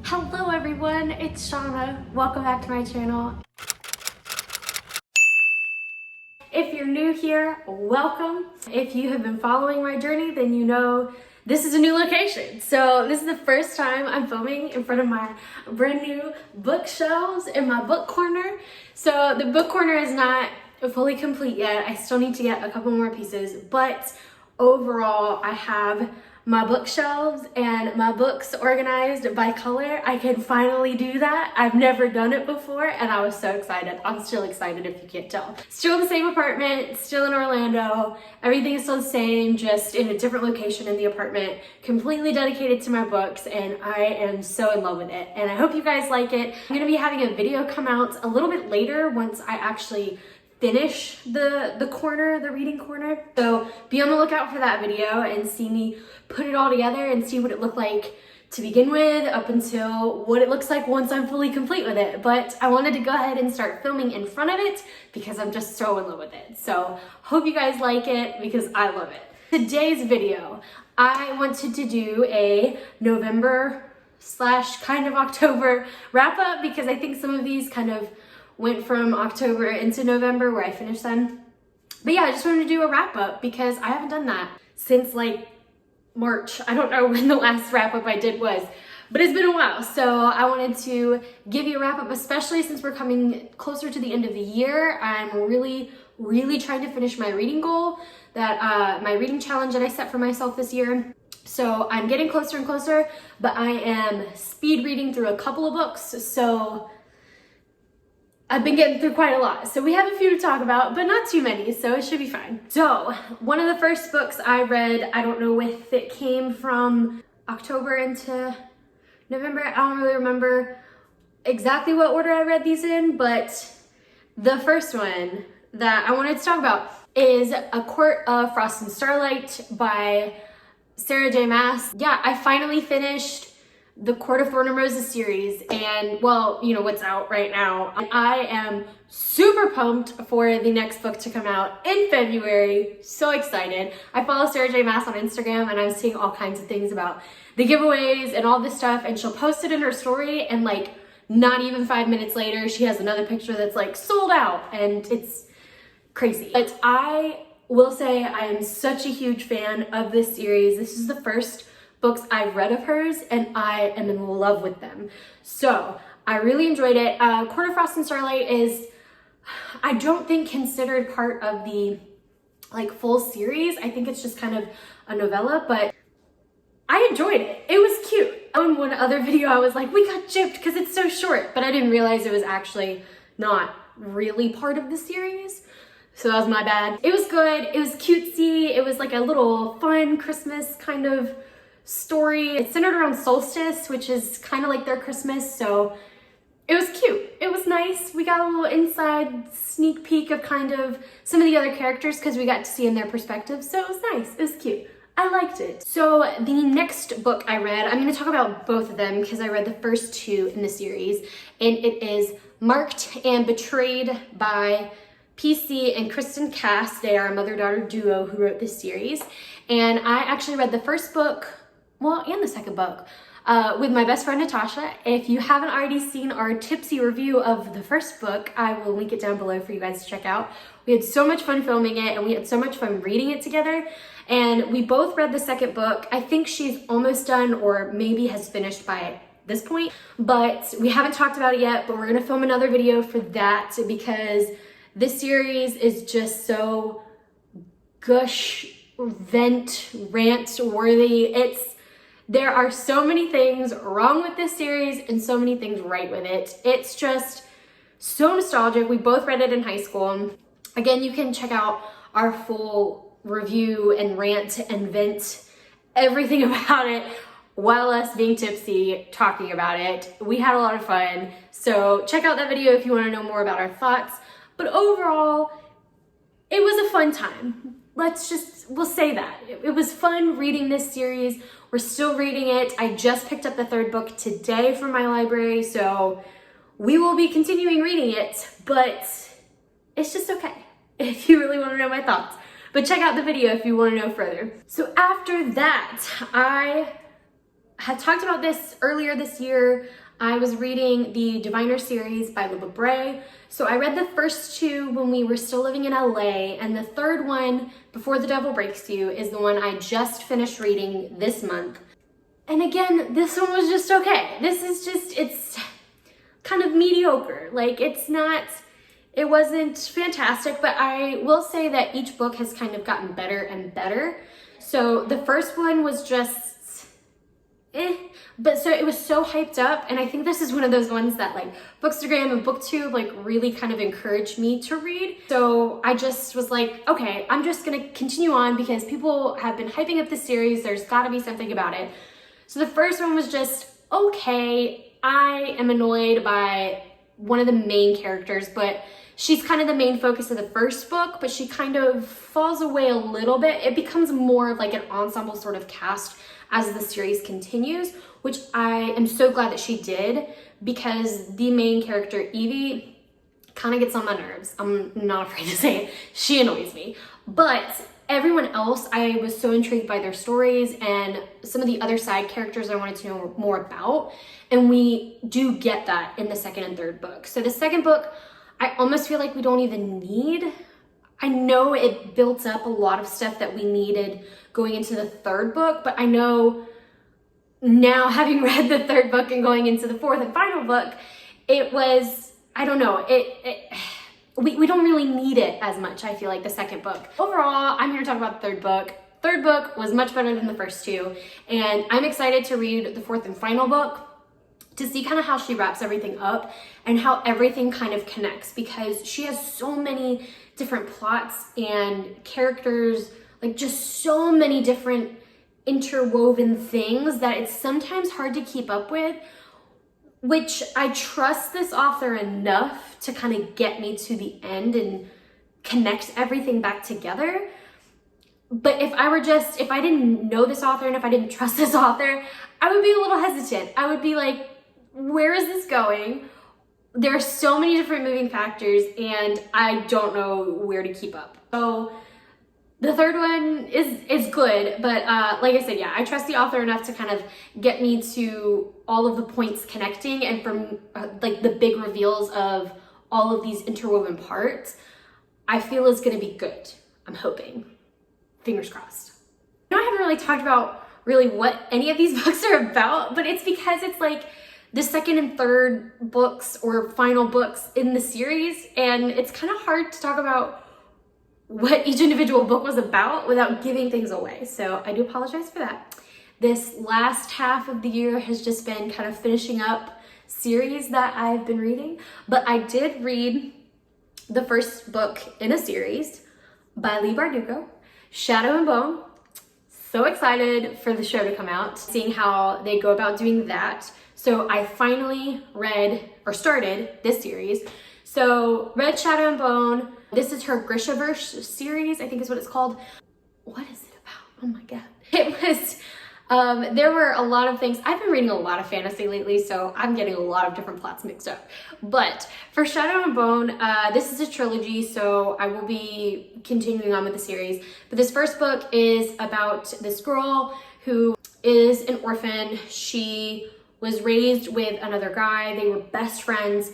Hello everyone, it's Shauna. Welcome back to my channel. If you're new here, welcome. If you have been following my journey, then you know this is a new location. So this is the first time I'm filming in front of my brand new bookshelves in my book corner. So the book corner is not fully complete yet. I still need to get a couple more pieces, but overall I have my bookshelves and my books organized by color. I can finally do that. I've never done it before and I was so excited. I'm still excited if you can't tell. Still in the same apartment, still in Orlando. Everything is still the same, just in a different location in the apartment, completely dedicated to my books, and I am so in love with it. And I hope you guys like it. I'm gonna be having a video come out a little bit later once I actually finish the corner, the reading corner. So be on the lookout for that video and see me put it all together and see what it looked like to begin with up until what it looks like once I'm fully complete with it. But I wanted to go ahead and start filming in front of it because I'm just so in love with it. So hope you guys like it because I love it. Today's video, I wanted to do a November / kind of October wrap up because I think some of these kind of went from October into November where I finished them. But yeah, I just wanted to do a wrap up because I haven't done that since like March. I don't know when the last wrap up I did was, but it's been a while. So I wanted to give you a wrap up, especially since we're coming closer to the end of the year. I'm really trying to finish my reading goal, that my reading challenge that I set for myself this year. So I'm getting closer and closer, but I am speed reading through a couple of books. So I've been getting through quite a lot. So we have a few to talk about, but not too many, so it should be fine. So one of the first books I read, I don't know if it came from October into November. I don't really remember exactly what order I read these in, but the first one that I wanted to talk about is A Court of Frost and Starlight by Sarah J. Maas. Yeah, I finally finished the Court of Thorn and Roses series, and well, you know what's out right now. I am super pumped for the next book to come out in February. So excited. I follow Sarah J. Maas on Instagram and I'm seeing all kinds of things about the giveaways and all this stuff, and she'll post it in her story and like not even 5 minutes later she has another picture that's like sold out, and it's crazy. But I will say I am such a huge fan of this series. This is the first books I've read of hers and I am in love with them. So I really enjoyed it. Court of Frost and Starlight is, I don't think, considered part of the like full series. I think it's just kind of a novella, but I enjoyed it. It was cute. On one other video I was like, we got gypped because it's so short, but I didn't realize it was actually not really part of the series. So that was my bad. It was good. It was cutesy. It was like a little fun Christmas kind of story. It's centered around solstice, which is kind of like their Christmas, so it was cute. It was nice. We got a little inside sneak peek of kind of some of the other characters because we got to see in their perspective, so it was nice. It was cute. I liked it. So the next book I read, I'm going to talk about both of them because I read the first two in the series, and it is Marked and Betrayed by PC and Kristen Cass. They are a mother-daughter duo who wrote this series, and I actually read the first book, well, and the second book, with my best friend Natasha. If you haven't already seen our tipsy review of the first book, I will link it down below for you guys to check out. We had so much fun filming it and we had so much fun reading it together, and we both read the second book. I think she's almost done or maybe has finished by this point, but we haven't talked about it yet, but we're gonna film another video for that because this series is just so gush, vent, rant worthy. There are so many things wrong with this series and so many things right with it. It's just so nostalgic. We both read it in high school. Again, you can check out our full review and rant and vent everything about it while us being tipsy talking about it. We had a lot of fun. So check out that video if you want to know more about our thoughts. But overall, it was a fun time. We'll say that. It was fun reading this series. We're still reading it. I just picked up the third book today from my library, so we will be continuing reading it, but it's just okay if you really want to know my thoughts. But check out the video if you want to know further. So after that, I had talked about this earlier this year. I was reading the Diviner series by Libba Bray. So I read the first two when we were still living in LA, and the third one, Before the Devil Breaks You, is the one I just finished reading this month. And again, this one was just okay. This is just, it's kind of mediocre. Like, it wasn't fantastic, but I will say that each book has kind of gotten better and better. So the first one was just but so it was so hyped up, and I think this is one of those ones that like Bookstagram and BookTube like really kind of encouraged me to read. So I just was like, okay, I'm just gonna continue on because people have been hyping up this series. There's gotta be something about it. So the first one was just okay. I am annoyed by one of the main characters, but she's kind of the main focus of the first book, but she kind of falls away a little bit. It becomes more of like an ensemble sort of cast as the series continues, which I am so glad that she did, because the main character, Evie, kind of gets on my nerves. I'm not afraid to say it. She annoys me. But everyone else, I was so intrigued by their stories and some of the other side characters I wanted to know more about. And we do get that in the second and third book. So the second book, I almost feel like we don't even need. I know it built up a lot of stuff that we needed going into the third book, but I know now, having read the third book and going into the fourth and final book, it was, I don't know, we don't really need it as much, I feel like, the second book. Overall, I'm here to talk about the third book. Third book was much better than the first two, and I'm excited to read the fourth and final book to see kind of how she wraps everything up and how everything kind of connects, because she has so many different plots and characters, like just so many different interwoven things that it's sometimes hard to keep up with, which I trust this author enough to kind of get me to the end and connect everything back together. But if I didn't know this author and if I didn't trust this author, I would be a little hesitant. I would be like, where is this going? There are so many different moving factors and I don't know where to keep up. So the third one is good, but like I said, yeah, I trust the author enough to kind of get me to all of the points connecting, and from like the big reveals of all of these interwoven parts, I feel is gonna be good. I'm hoping. Fingers crossed. I know I haven't really talked about really what any of these books are about, but it's because it's like the second and third books or final books in the series, and it's kind of hard to talk about what each individual book was about without giving things away. So I do apologize for that. This last half of the year has just been kind of finishing up series that I've been reading, but I did read the first book in a series by Leigh Bardugo, Shadow and Bone. So excited for the show to come out, seeing how they go about doing that. So I finally started this series. So read Shadow and Bone. This is her Grishaverse series, I think is what it's called. What is it about? Oh my God. It was, there were a lot of things. I've been reading a lot of fantasy lately, so I'm getting a lot of different plots mixed up. But for Shadow and Bone, this is a trilogy, so I will be continuing on with the series. But this first book is about this girl who is an orphan. She was raised with another guy. They were best friends.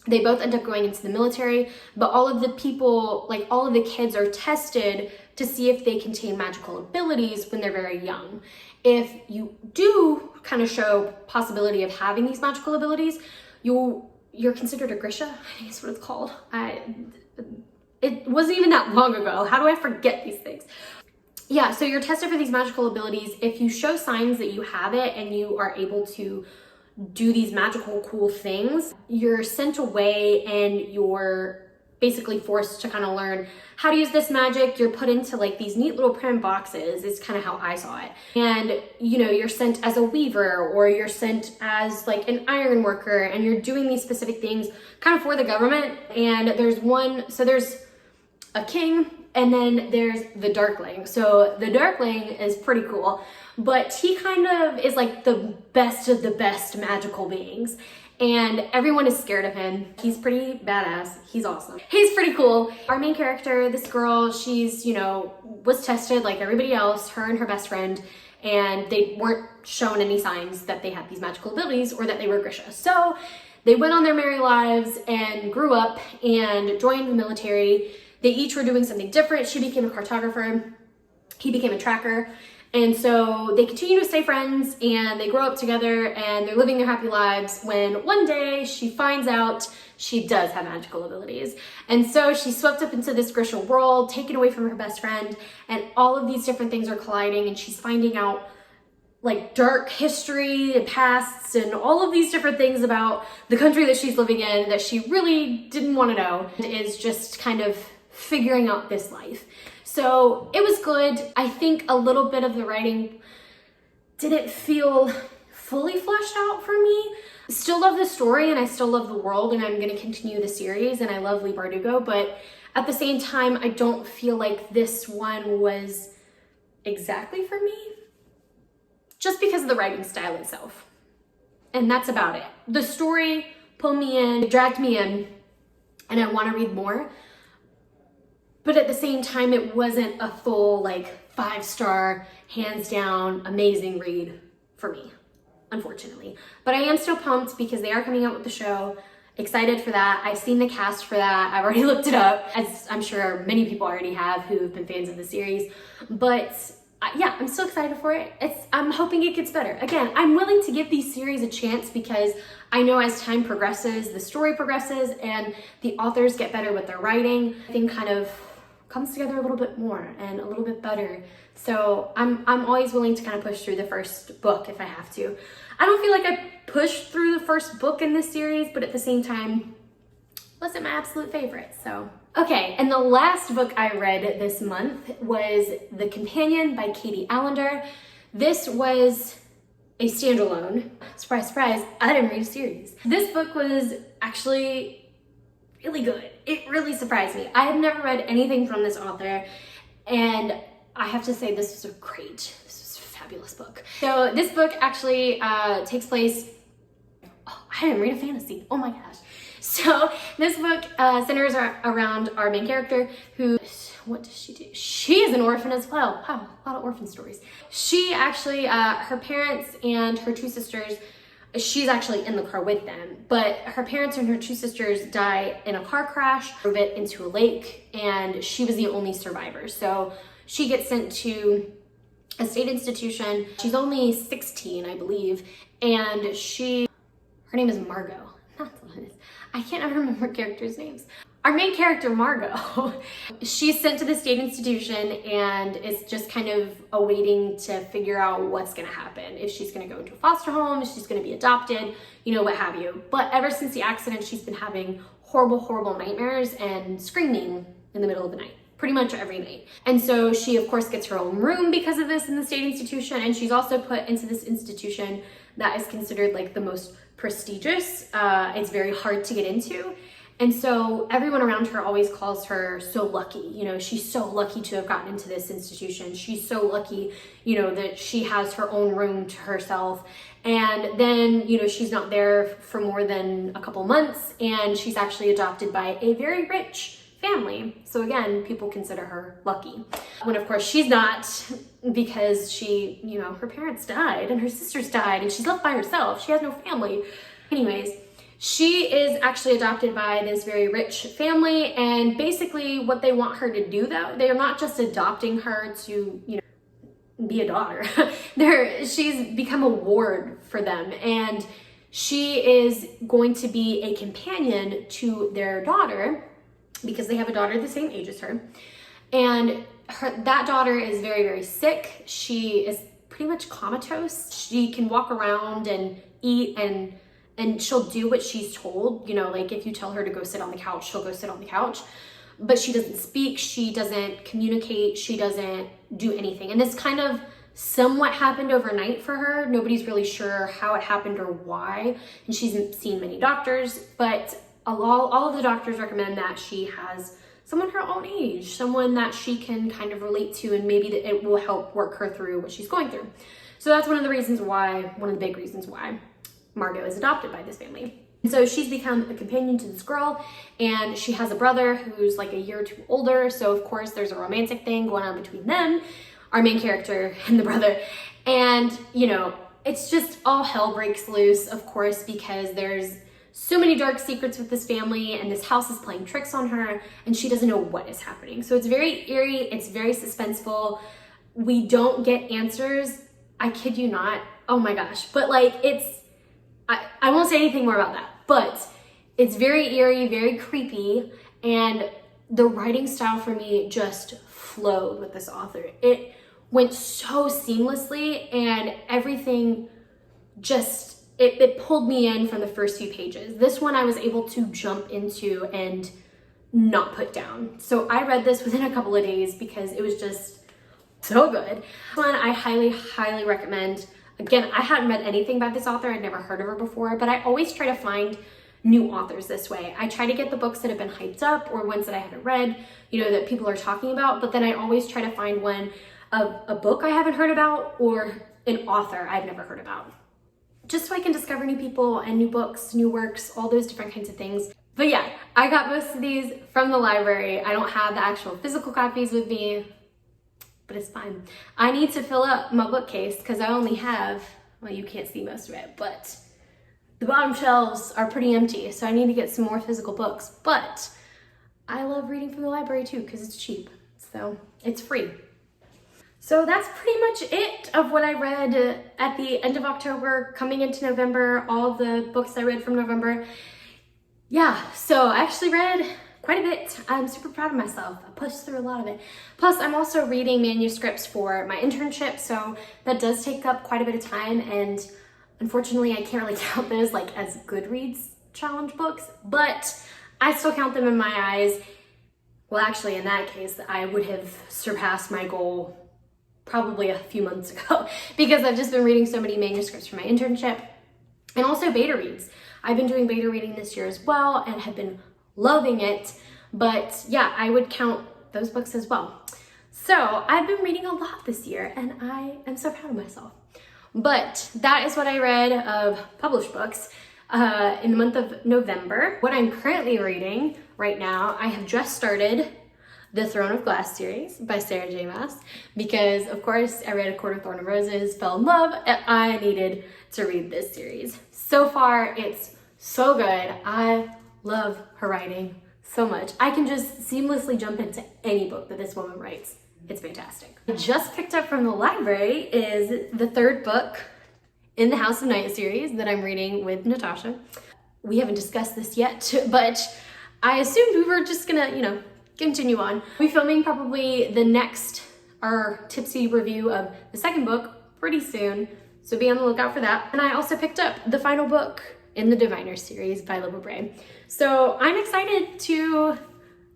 They both end up going into the military, but all of the people, like all of the kids, are tested to see if they contain magical abilities when they're very young. If you do kind of show possibility of having these magical abilities, you're considered a Grisha, I think is what it's called. It wasn't even that long ago. How do I forget these things? Yeah, so you're tested for these magical abilities. If you show signs that you have it and you are able to do these magical cool things, you're sent away and you're basically forced to kind of learn how to use this magic. You're put into like these neat little prim boxes is kind of how I saw it. And you know, you're sent as a weaver or you're sent as like an iron worker, and you're doing these specific things kind of for the government. And there's a king, and then there's the Darkling. So the Darkling is pretty cool, but he kind of is like the best of the best magical beings, and everyone is scared of him. He's pretty badass. He's awesome. He's pretty cool. Our main character, this girl, she's, you know, was tested like everybody else, her and her best friend, and they weren't shown any signs that they had these magical abilities or that they were Grisha. So they went on their merry lives and grew up and joined the military. They each were doing something different. She became a cartographer, he became a tracker. And so they continue to stay friends and they grow up together and they're living their happy lives when one day she finds out she does have magical abilities. And so she's swept up into this Grisha world, taken away from her best friend, and all of these different things are colliding and she's finding out like dark history and pasts and all of these different things about the country that she's living in that she really didn't want to know. It is just kind of figuring out this life. So it was good. I think a little bit of the writing didn't feel fully fleshed out for me. Still love the story and I still love the world and I'm going to continue the series and I love Leigh Bardugo, but at the same time, I don't feel like this one was exactly for me just because of the writing style itself. And that's about it. The story pulled me in, dragged me in, and I want to read more. But at the same time, it wasn't a full, like, 5-star, hands down, amazing read for me, unfortunately. But I am still pumped because they are coming out with the show. Excited for that. I've seen the cast for that. I've already looked it up, as I'm sure many people already have who've been fans of the series. But yeah, I'm still excited for it. I'm hoping it gets better. Again, I'm willing to give these series a chance because I know as time progresses, the story progresses, and the authors get better with their writing. Everything kind of comes together a little bit more and a little bit better. So I'm always willing to kind of push through the first book if I have to. I don't feel like I pushed through the first book in this series, but at the same time, wasn't my absolute favorite, so. Okay, and the last book I read this month was The Companion by Katie Allender. This was a standalone. Surprise, surprise, I didn't read a series. This book was actually really good. It really surprised me. I had never read anything from this author, and I have to say this was a fabulous book. So this book actually takes place, I didn't read a fantasy, oh my gosh. So this book centers around our main character who, what does she do? She is an orphan as well. Wow, a lot of orphan stories. She actually, her parents and her two sisters, she's actually in the car with them, but her parents and her two sisters die in a car crash, drove it into a lake, and she was the only survivor. So she gets sent to a state institution. She's only 16, I believe, and her name is Margot. I can't ever remember characters' names. Our main character, Margot, she's sent to the state institution and is just kind of awaiting to figure out what's gonna happen. If she's gonna go into a foster home, if she's gonna be adopted, you know, what have you. But ever since the accident, she's been having horrible, horrible nightmares and screaming in the middle of the night, pretty much every night. And so she, of course, gets her own room because of this in the state institution, and she's also put into this institution that is considered like the most prestigious. It's very hard to get into. And so everyone around her always calls her so lucky. You know, she's so lucky to have gotten into this institution. She's so lucky, you know, that she has her own room to herself. And then, you know, she's not there for more than a couple months, and she's actually adopted by a very rich family. So again, people consider her lucky. When of course she's not, because she, you know, her parents died and her sisters died and she's left by herself. She has no family. Anyways, she is actually adopted by this very rich family, and basically what they want her to do, though, they are not just adopting her to, you know, be a daughter. She's become a ward for them, and she is going to be a companion to their daughter because they have a daughter the same age as her. And that daughter is very, very sick. She is pretty much comatose. She can walk around and eat, and she'll do what she's told. You know, like if you tell her to go sit on the couch, she'll go sit on the couch. But she doesn't speak, she doesn't communicate, she doesn't do anything. And this kind of somewhat happened overnight for her. Nobody's really sure how it happened or why. And she's seen many doctors, but all of the doctors recommend that she has someone her own age, someone that she can kind of relate to, and maybe that it will help work her through what she's going through. So that's one of the big reasons why Margot is adopted by this family. And so she's become a companion to this girl, and she has a brother who's like a year or two older. So of course there's a romantic thing going on between them, our main character and the brother. And, you know, it's just all hell breaks loose, of course, because there's so many dark secrets with this family, and this house is playing tricks on her, and she doesn't know what is happening. So it's very eerie, it's very suspenseful. We don't get answers. I kid you not. Oh my gosh. But like, I won't say anything more about that, but it's very eerie, very creepy, and the writing style for me just flowed with this author. It went so seamlessly, and everything just, it pulled me in from the first few pages. This one I was able to jump into and not put down. So I read this within a couple of days because it was just so good. This one I highly, highly recommend. Again, I hadn't read anything about this author. I'd never heard of her before, but I always try to find new authors this way. I try to get the books that have been hyped up or ones that I haven't read, you know, that people are talking about, but then I always try to find one of a book I haven't heard about or an author I've never heard about, just so I can discover new people and new books, new works, all those different kinds of things. But yeah, I got most of these from the library. I don't have the actual physical copies with me, but it's fine. I need to fill up my bookcase because I only have, well, you can't see most of it, but the bottom shelves are pretty empty, so I need to get some more physical books. But I love reading from the library too because it's cheap, so it's free. So that's pretty much it of what I read at the end of October, coming into November, all the books I read from November. Yeah, so I actually read quite a bit. I'm super proud of myself. I pushed through a lot of it. Plus, I'm also reading manuscripts for my internship, so that does take up quite a bit of time, and unfortunately, I can't really count those like as Goodreads challenge books, but I still count them in my eyes. Well, actually, in that case, I would have surpassed my goal probably a few months ago because I've just been reading so many manuscripts for my internship, and also beta reads. I've been doing beta reading this year as well and have been loving it, but yeah, I would count those books as well. So I've been reading a lot this year, and I am so proud of myself. But that is what I read of published books in the month of November. What I'm currently reading right now, I have just started the Throne of Glass series by Sarah J. Maas because, of course, I read A Court of Thorn and Roses, fell in love, and I needed to read this series. So far, it's so good. I love her writing so much. I can just seamlessly jump into any book that this woman writes. It's fantastic. I just picked up from the library is the third book in the House of Night series that I'm reading with Natasha. We haven't discussed this yet, but I assumed we were just gonna, you know, continue on. We'll be filming probably the next, our tipsy review of the second book pretty soon, so be on the lookout for that. And I also picked up the final book in the Diviner series by Libba Bray. So I'm excited to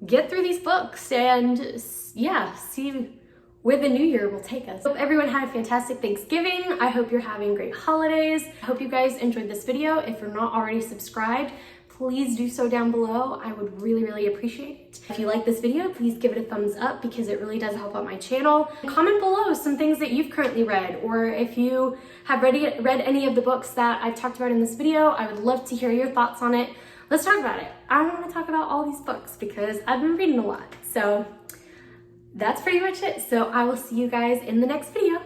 get through these books and yeah, see where the new year will take us. Hope everyone had a fantastic Thanksgiving. I hope you're having great holidays. I hope you guys enjoyed this video. If you're not already subscribed, please do so down below. I would really, really appreciate it. If you like this video, please give it a thumbs up because it really does help out my channel. Comment below some things that you've currently read, or if you have read any of the books that I've talked about in this video, I would love to hear your thoughts on it. Let's talk about it. I want to talk about all these books because I've been reading a lot. So that's pretty much it. So I will see you guys in the next video.